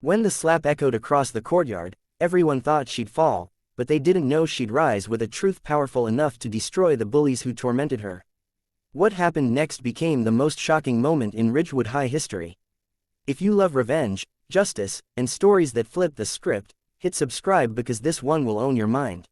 When the slap echoed across the courtyard, everyone thought she'd fall, but they didn't know she'd rise with a truth powerful enough to destroy the bullies who tormented her. What happened next became the most shocking moment in Ridgewood High history. If you love revenge, justice, and stories that flip the script, hit subscribe because this one will own your mind.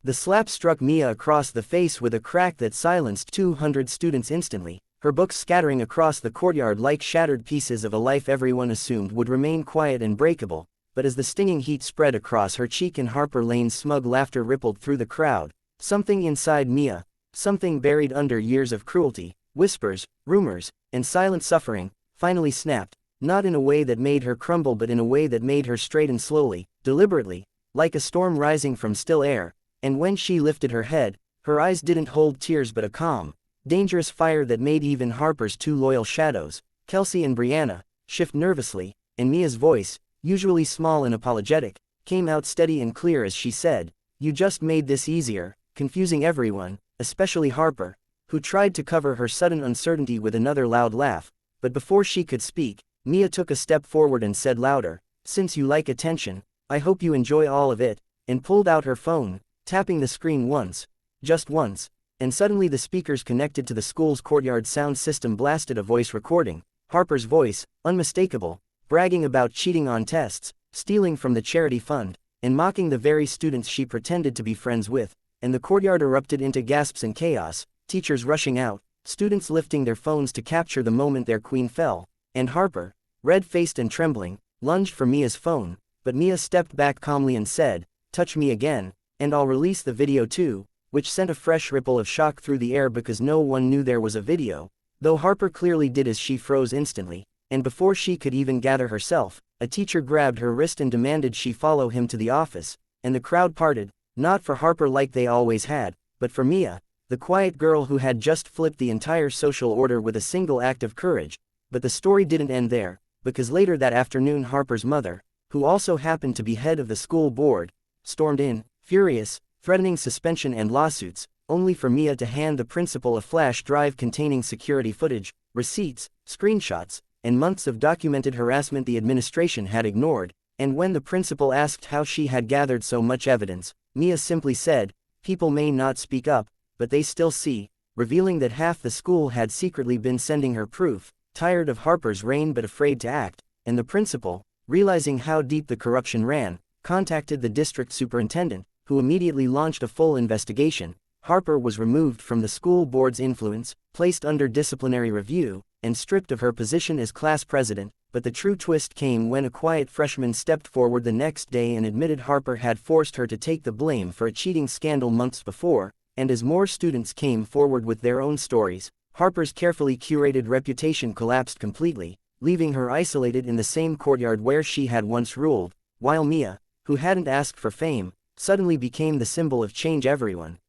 The slap struck Mia across the face with a crack that silenced 200 students instantly, her books scattering across the courtyard like shattered pieces of a life everyone assumed would remain quiet and breakable. But as the stinging heat spread across her cheek and Harper Lane's smug laughter rippled through the crowd, something inside Mia, something buried under years of cruelty, whispers, rumors, and silent suffering, finally snapped, not in a way that made her crumble but in a way that made her straighten slowly, deliberately, like a storm rising from still air, and when she lifted her head, her eyes didn't hold tears but a calm, dangerous fire that made even Harper's two loyal shadows, Kelsey and Brianna, shift nervously, and Mia's voice, usually small and apologetic, came out steady and clear as she said, "You just made this easier," confusing everyone, especially Harper, who tried to cover her sudden uncertainty with another loud laugh, but before she could speak, Mia took a step forward and said louder, "Since you like attention, I hope you enjoy all of it," and pulled out her phone, tapping the screen once, just once, and suddenly the speakers connected to the school's courtyard sound system blasted a voice recording, Harper's voice, unmistakable, bragging about cheating on tests, stealing from the charity fund, and mocking the very students she pretended to be friends with, and the courtyard erupted into gasps and chaos, teachers rushing out, students lifting their phones to capture the moment their queen fell, and Harper, red-faced and trembling, lunged for Mia's phone, but Mia stepped back calmly and said, "Touch me again, and I'll release the video too," which sent a fresh ripple of shock through the air because no one knew there was a video, though Harper clearly did as she froze instantly, and before she could even gather herself, a teacher grabbed her wrist and demanded she follow him to the office, and the crowd parted, not for Harper like they always had, but for Mia, the quiet girl who had just flipped the entire social order with a single act of courage. But the story didn't end there, because later that afternoon Harper's mother, who also happened to be head of the school board, stormed in, furious, threatening suspension and lawsuits, only for Mia to hand the principal a flash drive containing security footage, receipts, screenshots, and months of documented harassment the administration had ignored, and when the principal asked how she had gathered so much evidence, Mia simply said, "People may not speak up, but they still see," revealing that half the school had secretly been sending her proof, tired of Harper's reign but afraid to act, and the principal, realizing how deep the corruption ran, contacted the district superintendent, who immediately launched a full investigation. Harper was removed from the school board's influence, placed under disciplinary review, and stripped of her position as class president, but the true twist came when a quiet freshman stepped forward the next day and admitted Harper had forced her to take the blame for a cheating scandal months before, and as more students came forward with their own stories, Harper's carefully curated reputation collapsed completely, leaving her isolated in the same courtyard where she had once ruled, while Mia, who hadn't asked for fame, suddenly became the symbol of change everyone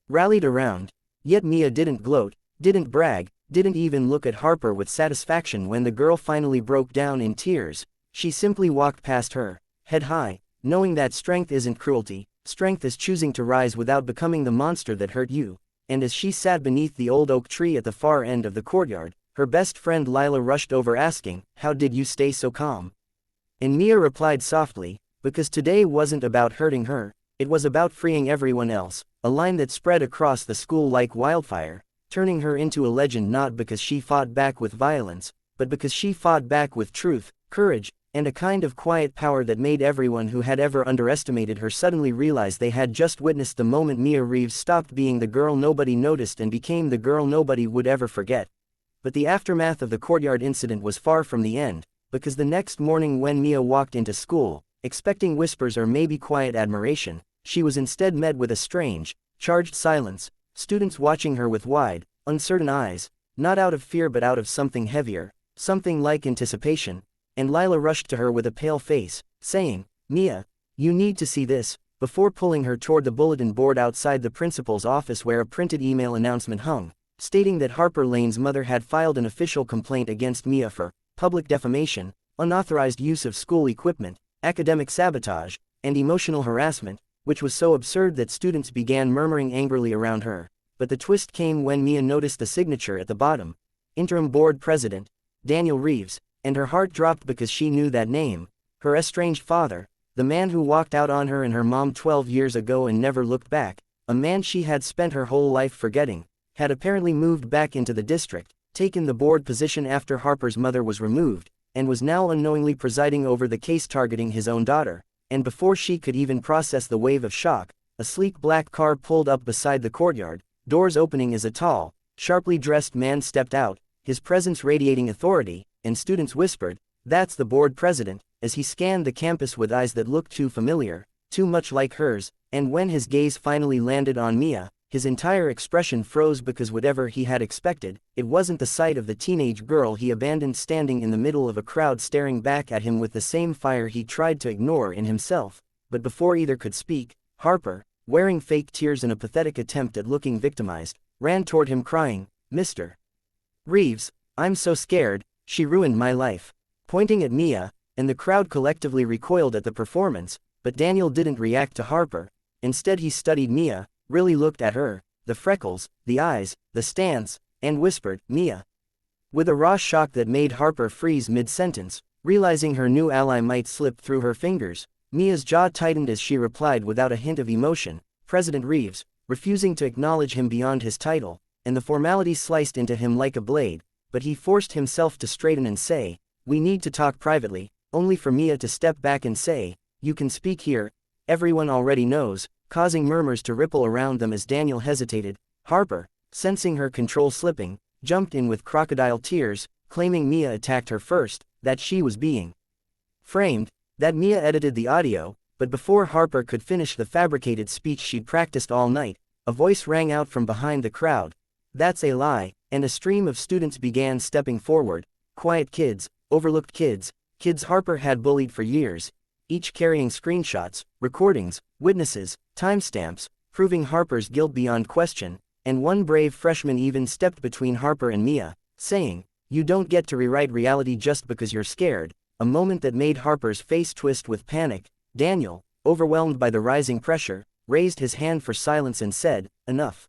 rallied around. Yet Mia didn't gloat, didn't brag, didn't even look at Harper with satisfaction when the girl finally broke down in tears. She simply walked past her, head high, knowing that strength isn't cruelty, strength is choosing to rise without becoming the monster that hurt you. And as she sat beneath the old oak tree at the far end of the courtyard, her best friend Lila rushed over asking, "How did you stay so calm?" And Mia replied softly, "Because today wasn't about hurting her, it was about freeing everyone else," a line that spread across the school like wildfire, turning her into a legend not because she fought back with violence, but because she fought back with truth, courage, and a kind of quiet power that made everyone who had ever underestimated her suddenly realize they had just witnessed the moment Mia Reeves stopped being the girl nobody noticed and became the girl nobody would ever forget. But the aftermath of the courtyard incident was far from the end, because the next morning when Mia walked into school, expecting whispers or maybe quiet admiration, she was instead met with a strange, charged silence, students watching her with wide, uncertain eyes, not out of fear but out of something heavier, something like anticipation, and Lila rushed to her with a pale face, saying, "Mia, you need to see this," before pulling her toward the bulletin board outside the principal's office where a printed email announcement hung, stating that Harper Lane's mother had filed an official complaint against Mia for public defamation, unauthorized use of school equipment, academic sabotage, and emotional harassment, which was so absurd that students began murmuring angrily around her. But the twist came when Mia noticed the signature at the bottom, Interim Board President, Daniel Reeves, and her heart dropped because she knew that name, her estranged father, the man who walked out on her and her mom 12 years ago and never looked back, a man she had spent her whole life forgetting, had apparently moved back into the district, taken the board position after Harper's mother was removed, and was now unknowingly presiding over the case targeting his own daughter. And before she could even process the wave of shock, a sleek black car pulled up beside the courtyard, doors opening as a tall, sharply dressed man stepped out, his presence radiating authority, and students whispered, "That's the board president," as he scanned the campus with eyes that looked too familiar, too much like hers. And when his gaze finally landed on Mia, his entire expression froze, because whatever he had expected, it wasn't the sight of the teenage girl he abandoned standing in the middle of a crowd staring back at him with the same fire he tried to ignore in himself. But before either could speak, Harper, wearing fake tears in a pathetic attempt at looking victimized, ran toward him crying, "Mr. Reeves, I'm so scared, she ruined my life," pointing at Mia, and the crowd collectively recoiled at the performance. But Daniel didn't react to Harper. Instead he studied Mia, really looked at her, the freckles, the eyes, the stance, and whispered, "Mia." With a raw shock that made Harper freeze mid-sentence, realizing her new ally might slip through her fingers, Mia's jaw tightened as she replied without a hint of emotion, "President Reeves," refusing to acknowledge him beyond his title, and the formality sliced into him like a blade. But he forced himself to straighten and say, "We need to talk privately," only for Mia to step back and say, "You can speak here, everyone already knows," causing murmurs to ripple around them as Daniel hesitated. Harper, sensing her control slipping, jumped in with crocodile tears, claiming Mia attacked her first, that she was being framed, that Mia edited the audio. But before Harper could finish the fabricated speech she'd practiced all night, a voice rang out from behind the crowd, "That's a lie," and a stream of students began stepping forward, quiet kids, overlooked kids, kids Harper had bullied for years, each carrying screenshots, recordings, witnesses, timestamps, proving Harper's guilt beyond question. And one brave freshman even stepped between Harper and Mia, saying, "You don't get to rewrite reality just because you're scared," a moment that made Harper's face twist with panic. Daniel, overwhelmed by the rising pressure, raised his hand for silence and said, "Enough.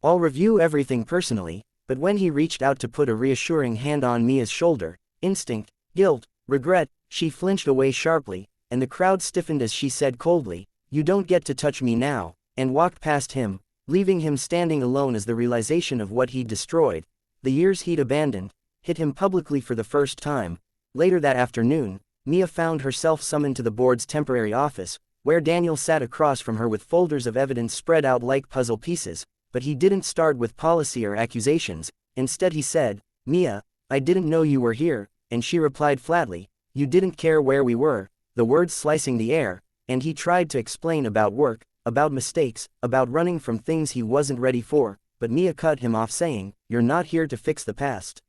I'll review everything personally." But when he reached out to put a reassuring hand on Mia's shoulder, instinct, guilt, regret, she flinched away sharply, and the crowd stiffened as she said coldly, "You don't get to touch me now," and walked past him, leaving him standing alone as the realization of what he'd destroyed, the years he'd abandoned, hit him publicly for the first time. Later that afternoon, Mia found herself summoned to the board's temporary office, where Daniel sat across from her with folders of evidence spread out like puzzle pieces. But he didn't start with policy or accusations. Instead he said, "Mia, I didn't know you were here," and she replied flatly, "You didn't care where we were," the words slicing the air. And he tried to explain about work, about mistakes, about running from things he wasn't ready for, but Mia cut him off saying, "You're not here to fix the past.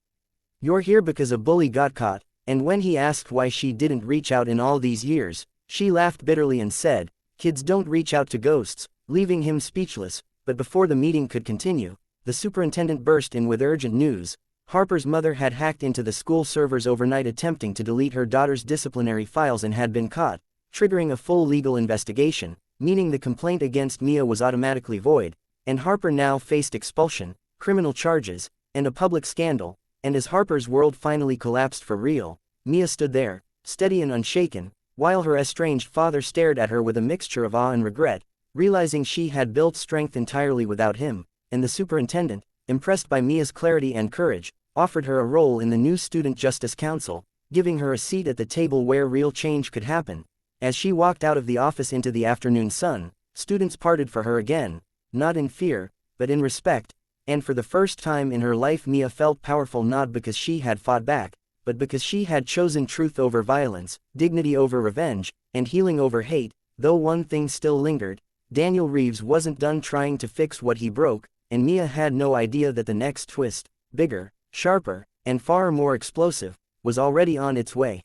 You're here because a bully got caught." And when he asked why she didn't reach out in all these years, she laughed bitterly and said, "Kids don't reach out to ghosts," leaving him speechless. But before the meeting could continue, the superintendent burst in with urgent news. Harper's mother had hacked into the school servers overnight attempting to delete her daughter's disciplinary files and had been caught, triggering a full legal investigation, meaning the complaint against Mia was automatically void, and Harper now faced expulsion, criminal charges, and a public scandal. And as Harper's world finally collapsed for real, Mia stood there, steady and unshaken, while her estranged father stared at her with a mixture of awe and regret, realizing she had built strength entirely without him. And the superintendent, impressed by Mia's clarity and courage, offered her a role in the new Student Justice Council, giving her a seat at the table where real change could happen. As she walked out of the office into the afternoon sun, students parted for her again, not in fear, but in respect. And for the first time in her life Mia felt powerful, not because she had fought back, but because she had chosen truth over violence, dignity over revenge, and healing over hate. Though one thing still lingered, Daniel Reeves wasn't done trying to fix what he broke, and Mia had no idea that the next twist, bigger, sharper, and far more explosive, was already on its way.